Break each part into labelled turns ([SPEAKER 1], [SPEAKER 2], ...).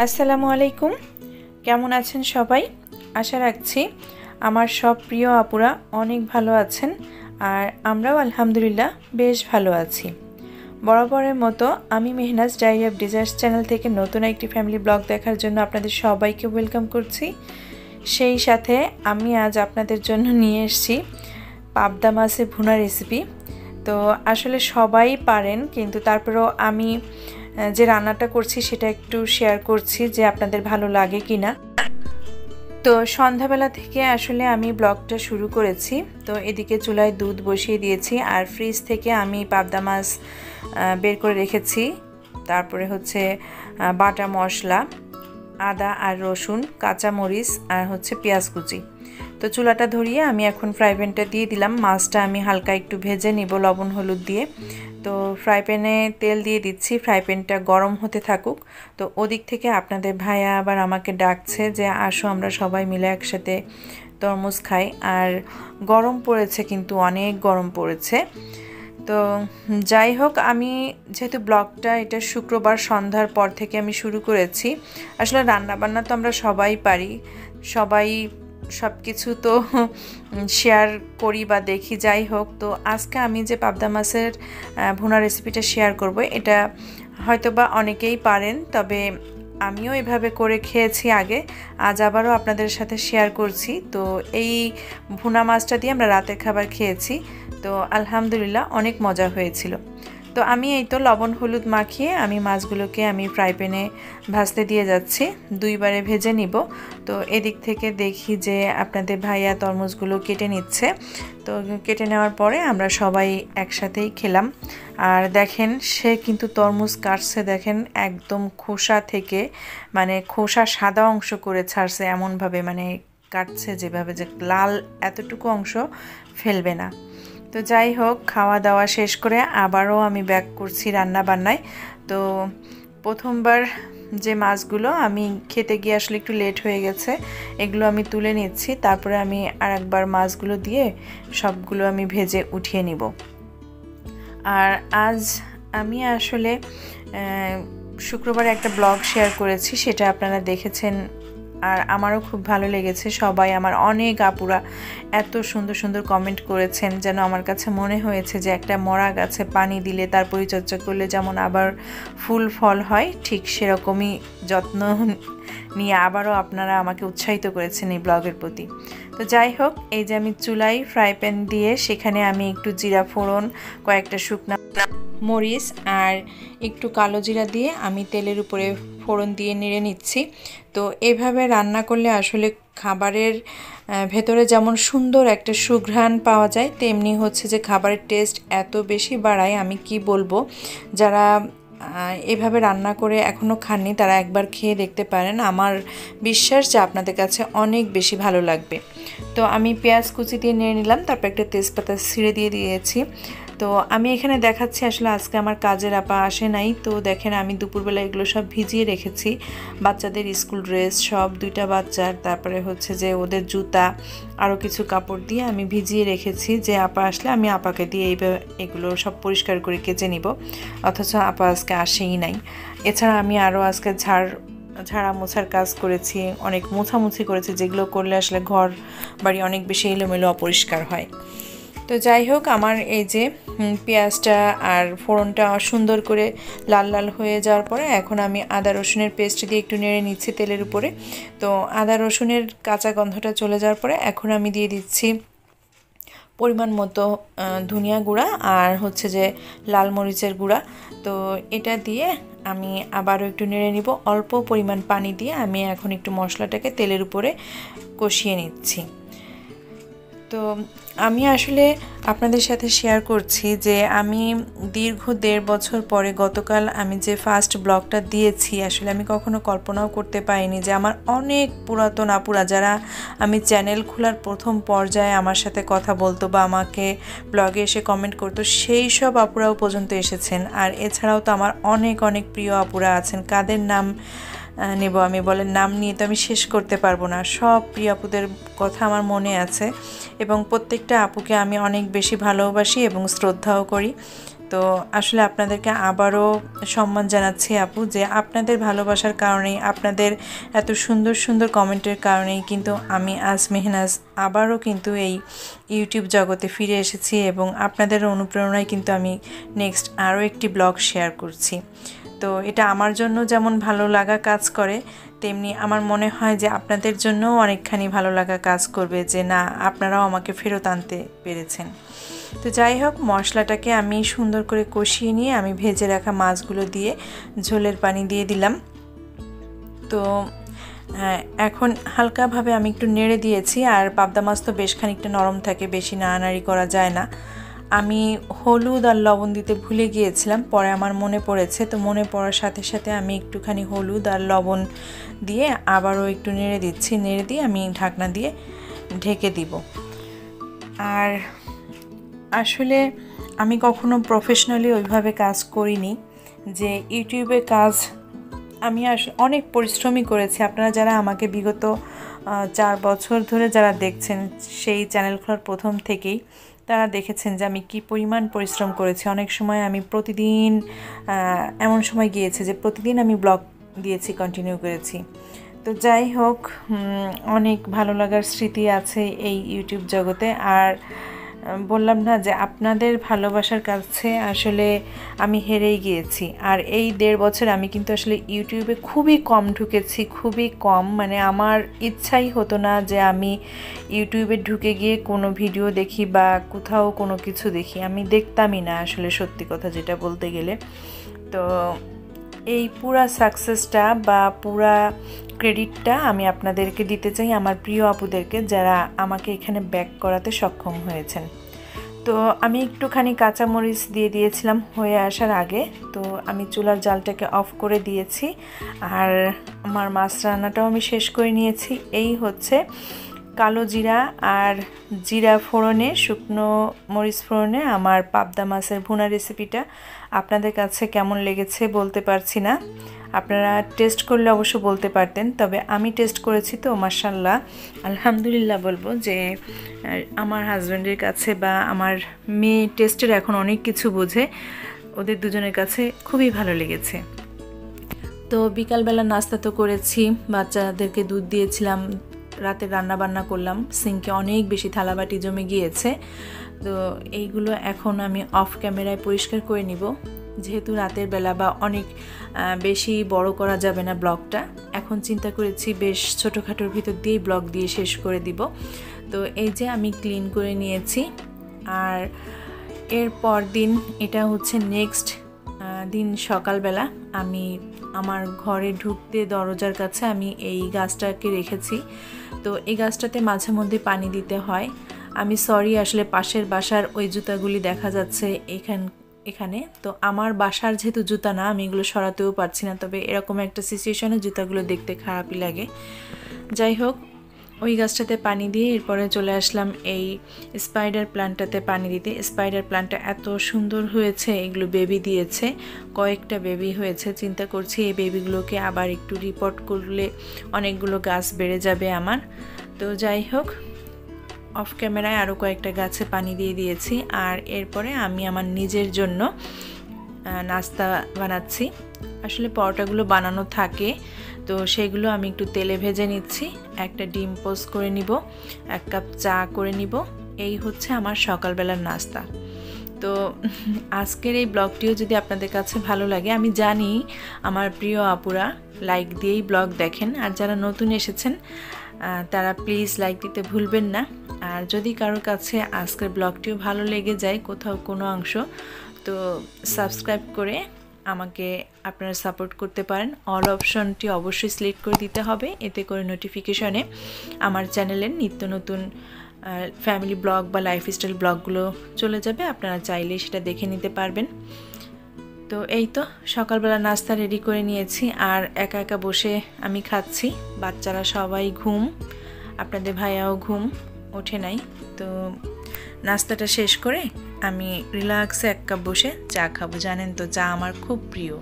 [SPEAKER 1] আসসালামু আলাইকুম। কেমন আছেন সবাই? আশা রাখছি আমার সব প্রিয় আপুরা অনেক ভালো আছেন, আর আমরাও আলহামদুলিল্লাহ বেশ ভালো আছি। বরাবরের মতো আমি Mehnaz diary of desires channel থেকে নতুন একটি ফ্যামিলি ব্লগ দেখার জন্য আপনাদের সবাইকে ওয়েলকাম করছি। সেই সাথে আমি আজ আপনাদের জন্য নিয়ে এসেছি পাবদা মাছের ভুনা রেসিপি। তো আসলে সবাই পারেন, কিন্তু তারপরেও আমি যে রান্নাটা করছি সেটা একটু শেয়ার করছি যে আপনাদের ভালো লাগে কি না। তো সন্ধ্যাবেলা থেকে আসলে আমি ব্লগটা শুরু করেছি। তো এদিকে চুলায় দুধ বসিয়ে দিয়েছি, আর ফ্রিজ থেকে আমি পাবদা মাছ বের করে রেখেছি। তারপরে হচ্ছে বাটা মশলা, আদা আর রসুন, কাঁচা মরিচ আর হচ্ছে পেঁয়াজ কুচি। তো চুলাটা ধরিয়ে আমি এখন ফ্রাই প্যানটা দিয়ে দিলাম। মাছটা আমি হালকা একটু ভেজে নিব লবণ হলুদ দিয়ে। তো ফ্রাই প্যানে তেল দিয়ে দিচ্ছি, ফ্রাই প্যানটা গরম হতে থাকুক। তো ওদিক থেকে আপনাদের ভাইয়া আবার আমাকে ডাকছে যে আসো আমরা সবাই মিলে একসাথে তরমুজ খাই। আর গরম পড়েছে, কিন্তু অনেক গরম পড়েছে। তো যাই হোক, আমি যেহেতু ব্লগটা এটা শুক্রবার সন্ধ্যার পর থেকে আমি শুরু করেছি। আসলে রান্নাবান্না তো আমরা সবাই পারি, সবাই সব কিছু তো শেয়ার করি বা দেখি। যাই হোক, তো আজকে আমি যে পাবদা মাছের ভুনা রেসিপিটা শেয়ার করব, এটা হয়তোবা অনেকেই পারেন, তবে আমিও এভাবে করে খেয়েছি আগে, আজ আবারও আপনাদের সাথে শেয়ার করছি। তো এই ভুনা মাছটা দিয়ে আমরা রাতের খাবার খেয়েছি, তো আলহামদুলিল্লাহ অনেক মজা হয়েছিল। তো আমি এই তো লবণ হলুদ মাখিয়ে আমি মাছগুলোকে আমি ফ্রাই প্যানে ভাজতে দিয়ে যাচ্ছি, দুইবারে ভেজে নিব। তো এদিক থেকে দেখি যে আপনাদের ভাইয়া তরমুজগুলো কেটে নিচ্ছে। তো কেটে নেওয়ার পরে আমরা সবাই একসাথেই খেলাম। আর দেখেন সে কিন্তু তরমুজ কাটছে, দেখেন একদম খোসা থেকে, মানে খোসা সাদা অংশ করে ছাড়ছে এমনভাবে, মানে কাটছে যেভাবে যে লাল এতটুকু অংশ ফেলবে না। তো যাই হোক, খাওয়া দাওয়া শেষ করে আবারও আমি ব্যাক করছি রান্না বান্নায়। তো প্রথমবার যে মাছগুলো আমি খেতে গিয়ে আসলে একটু লেট হয়ে গেছে, এগুলো আমি তুলে নিচ্ছি। তারপরে আমি আরেকবার মাছগুলো দিয়ে সবগুলো আমি ভেজে উঠিয়ে নিব। আর আজ আমি আসলে শুক্রবারে একটা ব্লগ শেয়ার করেছি, সেটা আপনারা দেখেছেন, আর আমারও খুব ভালো লেগেছে। সবাই আমার অনেক আপুরা এত সুন্দর সুন্দর কমেন্ট করেছেন, যেন আমার কাছে মনে হয়েছে যে একটা মরা গাছে পানি দিলে তার পরিচর্যা করলে যেমন আবার ফুল ফল হয়, ঠিক সেরকমই যত্ন নিয়ে আবারও আপনারা আমাকে উৎসাহিত করেছেন এই ব্লগের প্রতি। তো যাই হোক, এই যে আমি চুলায় ফ্রাই প্যান দিয়ে সেখানে আমি একটু জিরা ফোড়ন, কয়েকটা শুকনা মরিচ আর একটু কালো জিরা দিয়ে আমি তেলের উপরে ফোড়ন দিয়ে নেড়ে নিচ্ছি। তো এভাবে রান্না করলে আসলে খাবারের ভেতরে যেমন সুন্দর একটা সুঘ্রাণ পাওয়া যায়, তেমনি হচ্ছে যে খাবারের টেস্ট এত বেশি বাড়ায়, আমি কি বলবো। যারা এভাবে রান্না করে এখনও খাননি তারা একবার খেয়ে দেখতে পারেন, আমার বিশ্বাস যে আপনাদের কাছে অনেক বেশি ভালো লাগবে। তো আমি পেঁয়াজ কুচি দিয়ে নিয়ে নিলাম, তারপর একটা তেজপাতা ছিঁড়ে দিয়ে দিয়েছি। তো আমি এখানে দেখাচ্ছি, আসলে আজকে আমার কাজের আপা আসে নাই। তো দেখেন আমি দুপুরবেলা এগুলো সব ভিজিয়ে রেখেছি, বাচ্চাদের স্কুল ড্রেস সব, দুইটা বাচ্চার, তারপরে হচ্ছে যে ওদের জুতা, আরও কিছু কাপড় দিয়ে আমি ভিজিয়ে রেখেছি, যে আপা আসলে আমি আপাকে দিয়ে এগুলো সব পরিষ্কার করে কেচে নিব। অথচ আপা আজকে আসেই নাই। এছাড়া আমি আরও আজকে ঝাড়া মোছার কাজ করেছি, অনেক মোছামুছি করেছি, যেগুলো করলে আসলে ঘর বাড়ি অনেক বেশি এলোমেলো অপরিষ্কার হয়। তো যাই হোক, আমার এই যে পেঁয়াজটা আর ফোড়নটা সুন্দর করে লাল লাল হয়ে যাওয়ার পরে এখন আমি আদা রসুনের পেস্ট দিয়ে একটু নেড়ে নিচ্ছি তেলের উপরে। তো আদা রসুনের কাঁচা গন্ধটা চলে যাওয়ার পরে এখন আমি দিয়ে দিচ্ছি পরিমাণ মতো ধনিয়া গুঁড়া আর হচ্ছে যে লাল মরিচের গুঁড়া। তো এটা দিয়ে আমি আবারও একটু নেড়ে নিব, অল্প পরিমাণ পানি দিয়ে আমি এখন একটু মশলাটাকে তেলের উপরে কষিয়ে নিচ্ছি। তো আমি আসলে আপনাদের সাথে শেয়ার করছি যে আমি দীর্ঘ 1.5 বছর পরে গতকাল আমি যে ফার্স্ট ব্লগটা দিয়েছি, আসলে আমি কখনো কল্পনাও করতে পারিনি যে আমার অনেক পুরাতন আপুরা, যারা আমি চ্যানেল খোলার প্রথম পর্যায়ে আমার সাথে কথা বলতো বা আমাকে ব্লগে এসে কমেন্ট করতো, সেই সব আপুরাও পর্যন্ত এসেছেন। আর এছাড়াও তো আমার অনেক অনেক প্রিয় আপুরা আছেন, কাদের নাম নেব আমি, বলেন নাম নিয়ে তো আমি শেষ করতে পারবো না। সব প্রিয় আপুদের কথা আমার মনে আছে এবং প্রত্যেকটা আপুকে আমি অনেক বেশি ভালোবাসি এবং শ্রদ্ধাও করি। তো আসলে আপনাদেরকে আবারও সম্মান জানাচ্ছি আপু, যে আপনাদের ভালোবাসার কারণেই, আপনাদের এত সুন্দর সুন্দর কমেন্টের কারণেই কিন্তু আমি আজ মেহনাজ আবারও কিন্তু এই ইউটিউব জগতে ফিরে এসেছি, এবং আপনাদের অনুপ্রেরণায় কিন্তু আমি নেক্সট আরও একটি ব্লগ শেয়ার করছি। তো এটা আমার জন্য যেমন ভালো লাগা কাজ করে, তেমনি আমার মনে হয় যে আপনাদের জন্যও অনেকখানি ভালো লাগা কাজ করবে, যে না আপনারাও আমাকে ফেরত আনতে পেরেছেন। তো যাই হোক, মশলাটাকে আমি সুন্দর করে কষিয়ে নিয়ে আমি ভেজে রাখা মাছগুলো দিয়ে ঝোলের পানি দিয়ে দিলাম। তো এখন হালকাভাবে আমি একটু নেড়ে দিয়েছি। আর পাবদা মাছ তো বেশ খানিকটা নরম থাকে, বেশি নাড়ানাড়ি করা যায় না। আমি হলুদ আর লবণ দিতে ভুলে গিয়েছিলাম, পরে আমার মনে পড়েছে। তো মনে পড়ার সাথে সাথে আমি একটুখানি হলুদ আর লবণ দিয়ে আবারও একটু নেড়ে দিচ্ছি। নেড়ে দিয়ে আমি ঢাকনা দিয়ে ঢেকে দিব। আর আসলে আমি কখনো প্রফেশনালি ওইভাবে কাজ করিনি, যে ইউটিউবে কাজ আমি অনেক পরিশ্রমই করেছি। আপনারা যারা আমাকে বিগত 4 বছর ধরে যারা দেখছেন, সেই চ্যানেল খোলার প্রথম থেকেই তারা দেখেছেন যে আমি কি পরিমাণ পরিশ্রম করেছি। অনেক সময় আমি প্রতিদিন, এমন সময় গিয়েছে যে প্রতিদিন আমি ব্লগ দিয়েছি, কন্টিনিউ করেছি। তো যাই হোক, অনেক ভালো লাগার স্মৃতি আছে এই ইউটিউব জগতে। আর বললাম না যে আপনাদের ভালোবাসার কাছে আসলে আমি হেরেই গিয়েছি। আর এই 1.5 বছর আমি কিন্তু আসলে ইউটিউবে খুবই কম ঢুকেছি, খুবই কম। মানে আমার ইচ্ছাই হতো না যে আমি ইউটিউবে ঢুকে গিয়ে কোনো ভিডিও দেখি বা কোথাও কোনো কিছু দেখি। আমি দেখতামই না আসলে, সত্যি কথা যেটা বলতে গেলে। তো এই পুরা সাকসেসটা বা পুরা ক্রেডিটটা আমি আপনাদেরকে দিতে চাই, আমার প্রিয় আপুদেরকে, যারা আমাকে এখানে ব্যাক করাতে সক্ষম হয়েছেন। তো আমি একটুখানি কাঁচামরিচ দিয়ে দিয়েছিলাম হয়ে আসার আগে। তো আমি চুলার জালটাকে অফ করে দিয়েছি, আর আমার মাছ রান্নাটাও আমি শেষ করে নিয়েছি। এই হচ্ছে কালো জিরা আর জিরা ফোড়নে, শুকনো মরিচ ফোড়নে আমার পাবদা মাছের ভুনা রেসিপিটা। আপনাদের কাছে কেমন লেগেছে বলতে পারছি না, আপনারা টেস্ট করলে অবশ্য বলতে পারতেন। তবে আমি টেস্ট করেছি, তো মাশাআল্লাহ, আলহামদুলিল্লাহ বলবো যে আমার হাজব্যান্ডের কাছে বা আমার মেয়ে টেস্টের এখন অনেক কিছু বোঝে, ওদের দুজনের কাছে খুবই ভালো লেগেছে। তো বিকালবেলা নাস্তা তো করেছি, বাচ্চাদেরকে দুধ দিয়েছিলাম, রাতে রান্না বান্না করলাম, সিঙ্কে অনেক বেশি থালাবাটি জমে গিয়েছে। তো এইগুলো এখন আমি অফ ক্যামেরায় পরিষ্কার করে নিব, যেহেতু রাতের বেলা বা অনেক বেশি বড় করা যাবে না ব্লগটা। এখন চিন্তা করেছি বেশ ছোটোখাটোর ভিতর দিয়েই ব্লগ দিয়ে শেষ করে দিব। তো এই যে আমি ক্লিন করে নিয়েছি। আর এরপর দিন, এটা হচ্ছে নেক্সট দিন সকালবেলা, আমি আমার ঘরে ঢুকতে দরজার কাছে আমি এই গাছটাকে রেখেছি। তো এই গাছটাতে মাঝে মধ্যে পানি দিতে হয়। আমি সরি, আসলে পাশের বাসার ওই জুতাগুলি দেখা যাচ্ছে এখানে। তো আমার বাসার যেহেতু জুতা না, আমি এগুলো সরাতেও পারছি না। তবে এরকম একটা সিচুয়েশনে জুতাগুলো দেখতে খারাপই লাগে। যাই হোক, ওই গাছটাতে পানি দিয়ে এরপরে চলে আসলাম এই স্পাইডার প্ল্যান্টটাতে পানি দিতে। স্পাইডার প্ল্যান্টটা এত সুন্দর হয়েছে, এগুলো বেবি দিয়েছে, কয়েকটা বেবি হয়েছে। চিন্তা করছি এই বেবিগুলোকে আবার একটু রিপোর্ট করলে অনেকগুলো গাছ বেড়ে যাবে আমার। তো যাই হোক, অফ ক্যামেরায় আরও কয়েকটা গাছে পানি দিয়ে দিয়েছি। আর এরপরে আমি আমার নিজের জন্য নাস্তা বানাচ্ছি। আসলে পরোটাগুলো বানানো থাকে, তো সেগুলো আমি একটু তেলে ভেজে নিচ্ছি। একটা ডিম পোস্ট করে নিব, 1 কাপ চা করে নিব। এই হচ্ছে আমার সকালবেলার নাস্তা। তো আজকের এই ব্লগটিও যদি আপনাদের কাছে ভালো লাগে, আমি জানি আমার প্রিয় আপুরা লাইক দিয়েই ব্লগ দেখেন। আর যারা নতুন এসেছেন তারা প্লিজ লাইক দিতে ভুলবেন না। আর যদি কারোর কাছে আজকের ব্লগটিও ভালো লেগে যায় কোথাও কোনো অংশ, তো সাবস্ক্রাইব করে আমাকে আপনারা সাপোর্ট করতে পারেন। অল অপশনটি অবশ্যই সিলেক্ট করে দিতে হবে, এতে করে নোটিফিকেশনে আমার চ্যানেলের নিত্য নতুন ফ্যামিলি ব্লগ বা লাইফস্টাইল ব্লগগুলো চলে যাবে, আপনারা চাইলে সেটা দেখে নিতে পারবেন। তো এই তো সকালবেলা নাস্তা রেডি করে নিয়েছি, আর একা একা বসে আমি খাচ্ছি। বাচ্চারা সবাই ঘুম, আপনাদের ভাইয়াও ঘুম, ওঠে নাই। তো নাস্তাটা শেষ করে আমি রিল্যাক্সে 1 কাপ বসে চা খাবো। জানেন তো চা আমার খুব প্রিয়।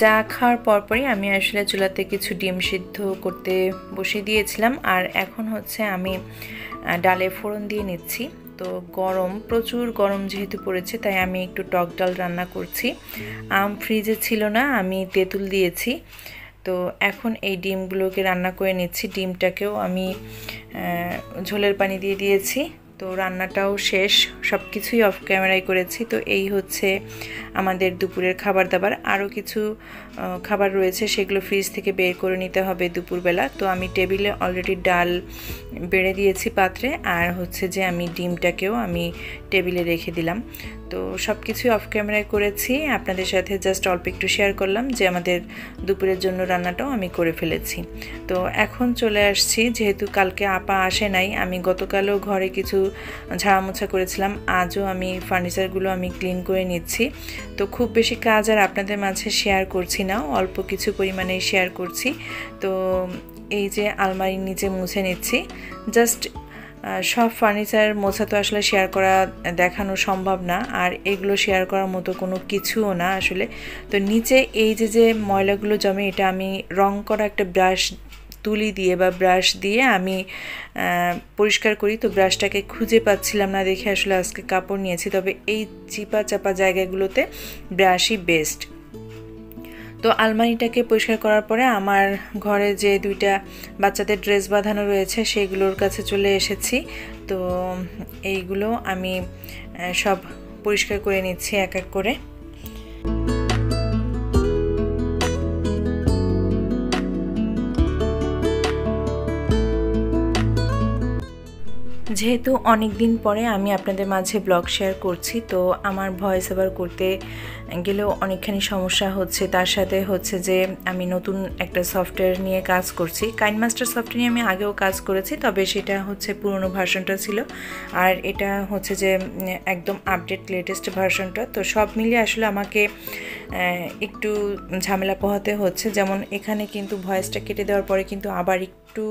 [SPEAKER 1] চা খাওয়ার পরপরই আমি আসলে চুলাতে কিছু ডিম সিদ্ধ করতে বসিয়ে দিয়েছিলাম। আর এখন হচ্ছে আমি ডালে ফোড়ন দিয়ে নিচ্ছি। তো প্রচুর গরম যেহেতু পড়েছে, তাই আমি একটু টক ডাল রান্না করছি। আম ফ্রিজে ছিল না, আমি তেঁতুল দিয়েছি। তো এখন এই ডিমগুলোকে রান্না করে নিচ্ছি। ডিমটাকেও আমি ঝোলের পানি দিয়ে দিয়েছি। তো রান্নাটাও শেষ, সব কিছুই অফ ক্যামেরায় করেছি। তো এই হচ্ছে আমাদের দুপুরের খাবার দাবার। আরও কিছু খাবার রয়েছে, সেগুলো ফ্রিজ থেকে বের করে নিতে হবে দুপুরবেলা। তো আমি টেবিলে অলরেডি ডাল বেড়ে দিয়েছি পাত্রে, আর হচ্ছে যে আমি ডিমটাকেও আমি টেবিলে রেখে দিলাম। তো সব কিছুই অফ ক্যামেরায় করেছি, আপনাদের সাথে জাস্ট অল্প একটু শেয়ার করলাম যে আমাদের দুপুরের জন্য রান্নাটাও আমি করে ফেলেছি। তো এখন চলে আসছি, যেহেতু কালকে আপা আসে নাই, আমি গতকালও ঘরে কিছু ঝাড়ামোছা করেছিলাম, আজও আমি ফার্নিচারগুলো আমি ক্লিন করে নিচ্ছি। তো খুব বেশি কাজ আর আপনাদের মাঝে শেয়ার করছি না, অল্প কিছু পরিমাণেই শেয়ার করছি। তো এই যে আলমারির নিচে মুছে নিচ্ছি। জাস্ট সব ফার্নিচার মোছা তো আসলে শেয়ার করা দেখানো সম্ভব না, আর এগুলো শেয়ার করার মতো কোনো কিছুও না আসলে। তো নিচে এই যে ময়লাগুলো জমে, এটা আমি রং করা একটা তুলি দিয়ে বা ব্রাশ দিয়ে আমি পরিষ্কার করি। তো ব্রাশটাকে খুঁজে পাচ্ছিলাম না দেখে আসলে আজকে কাপড় নিয়েছি, তবে এই চিপা চাপা জায়গাগুলোতে ব্রাশই বেস্ট। তো আলমারিটাকে পরিষ্কার করার পরে আমার ঘরে যে দুইটা বাচ্চাদের ড্রেস বাঁধানো রয়েছে সেগুলোর কাছে চলে এসেছি। তো এইগুলো আমি সব পরিষ্কার করে নিচ্ছি এক এক করে। যেহেতু অনেক দিন পরে আমি আপনাদের মাঝে ব্লগ শেয়ার করছি, তো আমার ভয়েস ওভার করতে গেলেও অনেকখানি সমস্যা হচ্ছে। তার সাথে হচ্ছে যে আমি নতুন একটা সফটওয়্যার নিয়ে কাজ করছি। কাইনমাস্টার সফটওয়্যার নিয়ে আমি আগেও কাজ করেছি, তবে সেটা হচ্ছে পুরনো ভার্সনটা ছিল, আর এটা হচ্ছে যে একদম আপডেট লেটেস্ট ভার্সনটা। তো সব মিলিয়ে আসলে আমাকে একটু ঝামেলা পোহাতে হচ্ছে। যেমন এখানে কিন্তু ভয়েসটা কেটে দেওয়ার পরে কিন্তু আবার একটু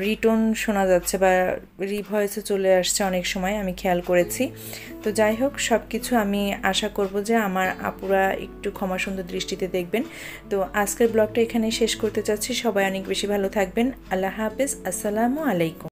[SPEAKER 1] রিটোন শোনা যাচ্ছে বা রিভয়েসে চলে আসছে অনেক সময়, আমি খেয়াল করেছি। তো যাই হোক, সব কিছু আমি আশা করব যে আমার আপুরা একটু ক্ষমা সুন্দর দৃষ্টিতে দেখবেন। তো আজকের ব্লগটা এখানে শেষ করতে চাচ্ছি। সবাই অনেক বেশি ভালো থাকবেন। আল্লাহ হাফেজ, আসসালামু আলাইকুম।